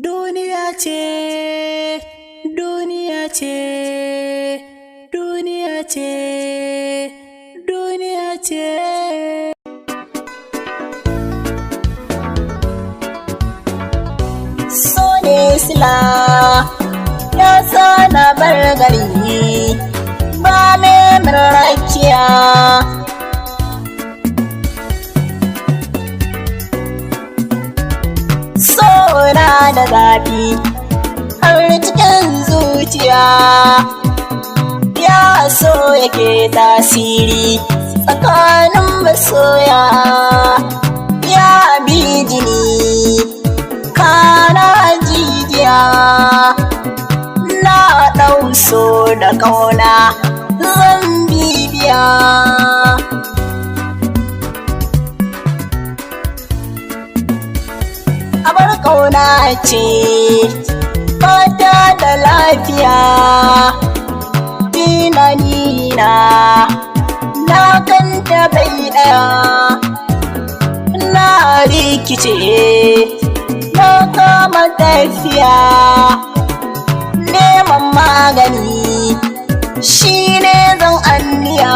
Duniya ce, duniya ce, duniya ce, duniya ce. So ne sila ya sa na bar gari ba mai marakiya. Na da zafi har cikin zuciya, ya so yake tasiri tsakanin masoya, ya bi jini kana jijiya. Na ɗau so da ƙauna zan bibiya. Abar ƙauna ce fata da lafiya, tunanina na kanta bai ɗaya. Na rikice na kama tafiya, neman magani shi ne zan anniya.